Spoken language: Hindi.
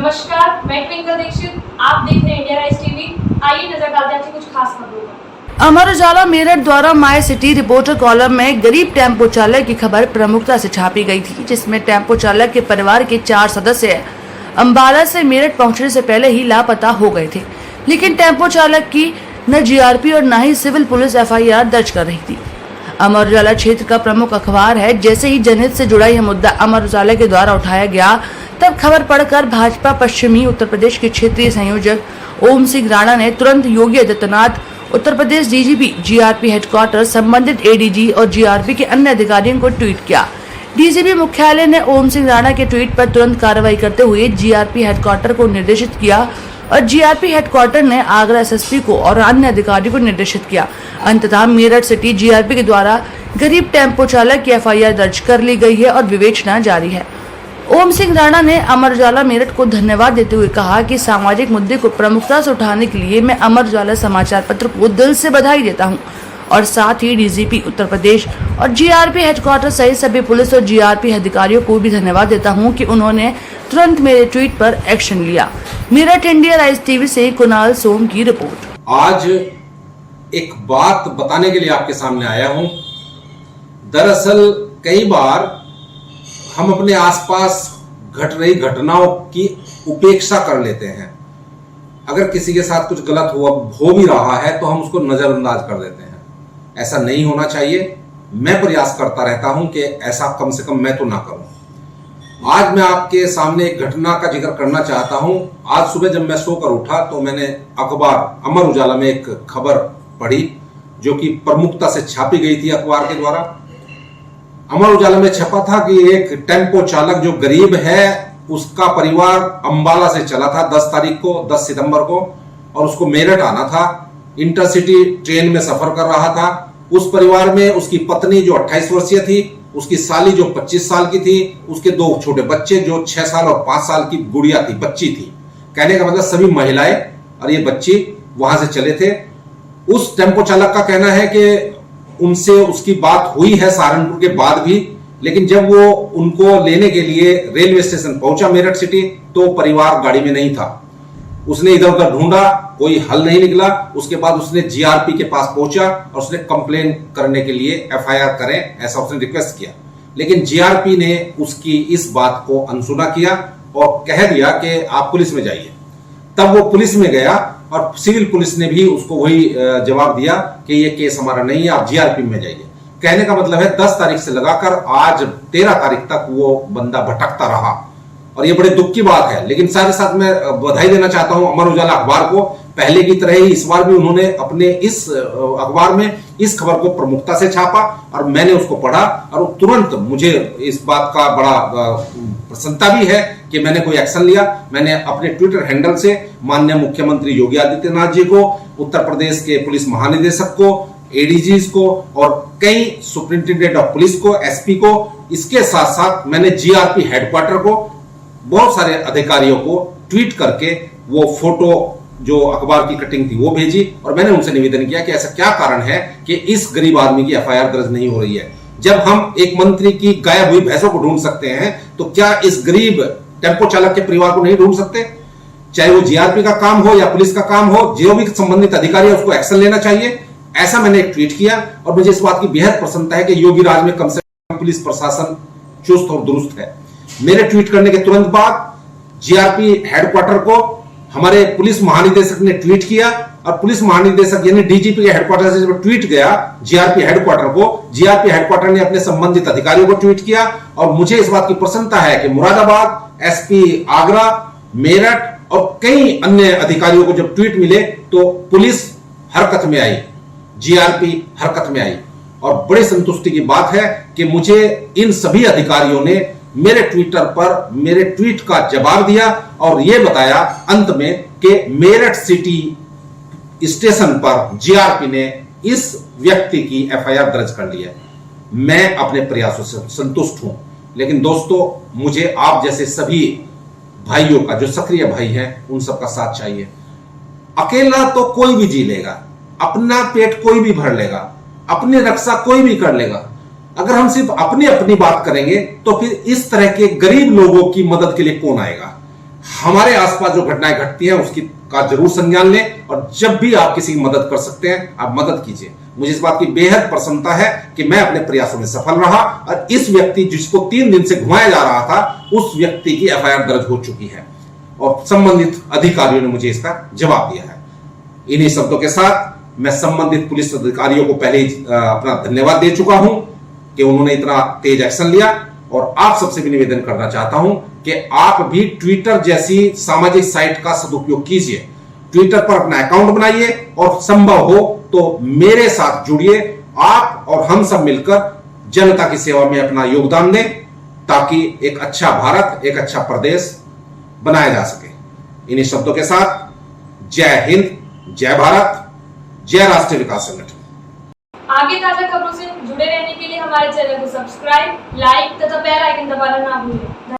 नमस्कार, मैं ट्विंकल दीक्षित। आप देख रहे हैं इंडिया राइज टीवी। आइए नजर डालते हैं कुछ खास खबरों पर। अमर उजाला मेरठ द्वारा माय सिटी रिपोर्टर कॉलम में गरीब टेम्पो चालक की खबर प्रमुखता से छापी गई थी, जिसमें टेम्पो चालक के परिवार के 4 सदस्य अंबाला से मेरठ पहुंचने से पहले ही लापता हो गए थे। लेकिन टेम्पो चालक की न जीआरपी और न ही सिविल पुलिस एफआईआर दर्ज कर रही थी। अमर उजाला क्षेत्र का प्रमुख अखबार है। जैसे ही जनहित से जुड़ा यह मुद्दा अमर उजाला के द्वारा उठाया गया, तब खबर पढ़कर भाजपा पश्चिमी उत्तर प्रदेश के क्षेत्रीय संयोजक ओम सिंह राणा ने तुरंत Yogi Adityanath, Uttar Pradesh DGP, GRP headquarter, संबंधित एडीजी और जीआरपी के अन्य अधिकारियों को ट्वीट किया। डीजीपी मुख्यालय ने ओम सिंह राणा के ट्वीट पर तुरंत कार्रवाई करते हुए जीआरपी हेडक्वार्टर को निर्देशित किया और जीआरपी हेडक्वार्टर ने आगरा एसएसपी को और अन्य अधिकारियों को निर्देशित किया। अंततः मेरठ सिटी जीआरपी के द्वारा गरीब टेम्पो चालक की एफआईआर दर्ज कर ली गई है और विवेचना जारी है। ओम सिंह राणा ने अमर उजाला मेरठ को धन्यवाद देते हुए कहा कि सामाजिक मुद्दे को प्रमुखता से उठाने के लिए मैं अमर उजाला समाचार पत्र को दिल से बधाई देता हूं और साथ ही डीजीपी उत्तर प्रदेश और जीआरपी हेडक्वार्टर सहित सभी पुलिस और जीआरपी अधिकारियों को भी धन्यवाद देता हूं कि उन्होंने तुरंत मेरे ट्वीट पर एक्शन लिया। मेरठ इंडिया राइज टीवी से कुणाल सोम की रिपोर्ट। आज एक बात बताने के लिए आपके सामने आया हूं। दरअसल कई बार हम अपने आसपास घट रही घटनाओं की उपेक्षा कर लेते हैं। अगर किसी के साथ कुछ गलत हो भी रहा है तो हम उसको नजरअंदाज कर देते हैं। ऐसा नहीं होना चाहिए। मैं प्रयास करता रहता हूं कि ऐसा कम से कम मैं तो ना करूं। आज मैं आपके सामने एक घटना का जिक्र करना चाहता हूं। आज सुबह जब मैं सोकर उठा तो मैंने अखबार अमर उजाला में एक खबर पढ़ी जो कि प्रमुखता से छापी गई थी अखबार के द्वारा। अमर उजाला में छपा था कि एक टेम्पो चालक जो गरीब है, उसका परिवार अंबाला से चला था 10 तारीख को, 10 सितंबर को, और उसको मेरठ आना था। इंटरसिटी ट्रेन में सफर कर रहा था। उस परिवार में उसकी पत्नी जो 28 वर्षीय थी, उसकी साली जो 25 साल की थी, उसके 2 छोटे बच्चे जो 6 साल और 5 साल की गुड़िया थी, बच्ची थी। कहने का मतलब सभी महिलाएं और ये बच्ची वहां से चले थे। उस टेम्पो चालक का कहना है कि उनसे उसकी बात हुई है सहारनपुर के बाद भी, लेकिन जब वो उनको लेने के लिए रेलवे स्टेशन पहुंचा मेरठ सिटी तो परिवार गाड़ी में नहीं था। उसने इधर उधर ढूंढा, कोई हल नहीं निकला। उसके बाद उसने जीआरपी के पास पहुंचा और उसने कंप्लेन करने के लिए एफआईआर करें ऐसा उसने रिक्वेस्ट किया। लेकिन जीआरपी ने उसकी इस बात को अनसुना किया और कह दिया कि आप पुलिस में जाइए। तब वो पुलिस में गया और सिविल पुलिस ने भी उसको वही जवाब दिया कि ये केस हमारा नहीं है, आप जीआरपी में जाइए। कहने का मतलब है 10 तारीख से लगाकर आज 13 तारीख तक वो बंदा भटकता रहा और ये बड़े दुख की बात है। लेकिन साथ ही साथ मैं बधाई देना चाहता हूं अमर उजाला अखबार को। पहले की तरह ही इस बार भी उन्होंने अपने इस अखबार में इस खबर को प्रमुखता से छापा और मैंने उसको पढ़ा और तुरंत मुझे इस बात का बड़ा प्रसन्नता भी है कि मैंने कोई एक्शन लिया। मैंने अपने ट्विटर हैंडल से माननीय मुख्यमंत्री योगी आदित्यनाथ जी को, उत्तर प्रदेश के पुलिस महानिदेशक को, एडीजीज को और कई सुप्रिंटेंडेंट ऑफ पुलिस को, एसपी को, इसके साथ साथ मैंने जीआरपी हेडक्वार्टर को, बहुत सारे अधिकारियों को ट्वीट करके वो फोटो जो अखबार की कटिंग थी वो भेजी और मैंने उनसे निवेदन किया कि ऐसा क्या कारण है कि इस गरीब आदमी की एफआईआर दर्ज नहीं हो रही है। जब हम एक मंत्री की गायब हुई भैंसों को ढूंढ सकते हैं तो क्या इस गरीब टेम्पो चालक के परिवार को नहीं ढूंढ सकते? चाहे वो जीआरपी का काम हो या पुलिस का काम हो, जो भी संबंधित अधिकारी है उसको एक्शन लेना चाहिए। ऐसा मैंने एक ट्वीट किया और मुझे इस बात की बेहद प्रसन्नता है कि योगी राज में कम से कम पुलिस प्रशासन चुस्त और दुरुस्त है। मेरे ट्वीट करने के तुरंत बाद जीआरपी हेडक्वार्टर को हमारे पुलिस महानिदेशक ने ट्वीट किया और पुलिस महानिदेशक यानी डीजीपी के हेडक्वार्टर से जब ट्वीट गया जीआरपी हेडक्वार्टर को, जीआरपी हेडक्वार्टर ने अपने संबंधित अधिकारियों को ट्वीट किया और मुझे इस बात की प्रसन्नता है कि मुरादाबाद, एसपी आगरा, मेरठ और कई अन्य अधिकारियों को जब ट्वीट मिले तो पुलिस हरकत में आई, जीआरपी हरकत में आई और बड़ी संतुष्टि की बात है कि मुझे इन सभी अधिकारियों ने मेरे ट्विटर पर मेरे ट्वीट का जवाब दिया और यह बताया अंत में कि मेरठ सिटी स्टेशन पर जीआरपी ने इस व्यक्ति की एफआईआर दर्ज कर ली है। मैं अपने प्रयासों से संतुष्ट हूं, लेकिन दोस्तों मुझे आप जैसे सभी भाइयों का, जो सक्रिय भाई हैं, उन सबका साथ चाहिए। अकेला तो कोई भी जी लेगा, अपना पेट कोई भी भर लेगा, अपनी रक्षा कोई भी कर लेगा। अगर हम सिर्फ अपनी अपनी बात करेंगे तो फिर इस तरह के गरीब लोगों की मदद के लिए कौन आएगा? हमारे आसपास जो घटनाएं घटती हैं उसकी का जरूर संज्ञान लें, और जब भी आप किसी की मदद कर सकते हैं आप मदद कीजिए। मुझे इस बात की बेहद प्रसन्नता है कि मैं अपने प्रयासों में सफल रहा, और इस व्यक्ति जिसको 3 दिन से घुमाया जा रहा था उस व्यक्ति की FIR दर्ज हो चुकी है और संबंधित अधिकारियों ने मुझे इसका जवाब दिया है। इन्हीं शब्दों के साथ मैं संबंधित पुलिस अधिकारियों को पहले ही अपना धन्यवाद दे चुका हूं कि उन्होंने इतना तेज एक्शन लिया, और आप सबसे भी निवेदन करना चाहता हूं कि आप भी ट्विटर जैसी सामाजिक साइट का सदुपयोग कीजिए। ट्विटर पर अपना अकाउंट बनाइए और संभव हो तो मेरे साथ जुड़िए। आप और हम सब मिलकर जनता की सेवा में अपना योगदान दें ताकि एक अच्छा भारत, एक अच्छा प्रदेश बनाया जा सके। इन्हीं शब्दों के साथ जय हिंद, जय भारत, जय राष्ट्रीय विकास संगठन। आगे ताजा खबरों से जुड़े रहने के लिए हमारे चैनल को सब्सक्राइब, लाइक तथा बेल आइकन दबाना ना भूलें।